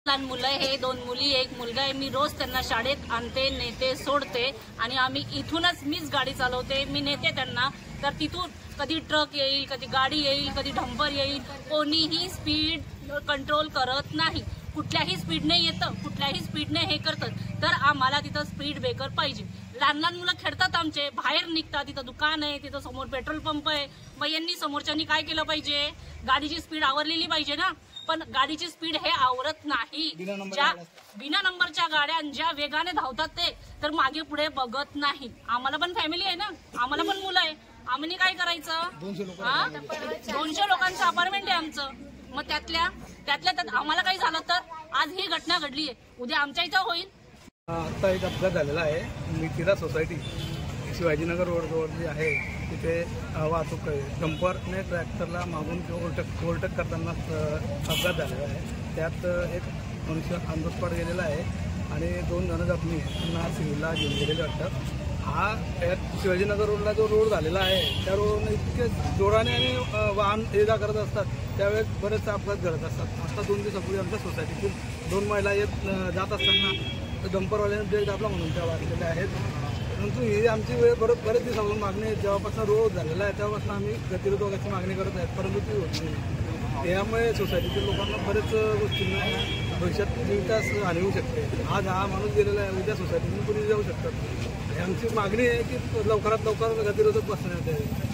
लहान मुलं हे 2 मुली 1 मुलगा आहे। मी रोज त्यांना शाळेत आणते, नेते, सोडते आणि आम्ही इथूनच मीच गाडी चालवते, मी नेते त्यांना। तर तिथून कधी ट्रक येईल, कधी गाडी येईल, कधी डंपर येईल, कोणीही स्पीड कंट्रोल करत नाही। कुठल्याही स्पीडने येतं, कुठल्याही स्पीडने हे करतात। तर आम्हाला तिथं स्पीड ब्रेकर पाहिजे। लहान लहान मुलं खेळतात, आमचे बाहेर निघतात, तिथं दुकान आहे, तिथं समोर पेट्रोल पंप आहे। मग यांनी समोरच्यांनी काय केलं पाहिजे, गाडीची स्पीड आवरलेली पाहिजे ना। पण गाडीची स्पीड हे आवरत नाही। बिना नंबरच्या गाड्या ज्या वेगाने धावतात ते तर मागे पुढे बघत नाही। आम्हाला पण फॅमिली आहे ना, आम्हाला पण मुलं आहे, आम्ही काय करायचं? 200 लोकांचं अपार्टमेंट आहे आमचं। मग त्यातल्या आम्हाला काही झालं तर आज ही घटना घडली आहे, उद्या आमच्या इथं होईल। आता एक अपघात झालेला आहे। मिथिला सोसायटी शिवाजीनगर रोड जी आहे तिथे वाहतूक डंपरने ट्रॅक्टरला मागून ओव्हरटेक करताना अपघात झालेला आहे। त्यात एक मनुष्य ऑन द स्पॉट गेलेला आहे आणि 2 जण जखमी त्यांना सिव्हिलला घेऊन गेलेले वाटतं। हा शिवाजीनगर रोडला जो रोड झालेला आहे त्या रोडने इतके जोराने आणि वाहन ये जा करत असतात त्यावेळेस बरेचसे अपघात घडत असतात। आता 2 दिवसापूर्वी आमच्या सोसायटीतील 2 महिला जात असताना डंपरवाल्याने ब्रेक दाबला म्हणून त्या वाचलेल्या आहेत। परंतु ही आमची बरेच दिवसापासून मागणी आहे, जेव्हापासून रोड झालेला आहे तेव्हापासून आम्ही गतिरोधकाची मागणी करत आहेत, परंतु ती होत नाही। यामुळे सोसायटीतील लोकांना बरेच गोष्टींना भविष्यात जीवितास हानी होऊ शकते। आज हा माणूस गेलेला आहे, उद्या सोसायटीतून कुणी जाऊ शकतात। आमची मागणी आहे की लवकरात लवकर गतिरोधक बसण्यात यावे।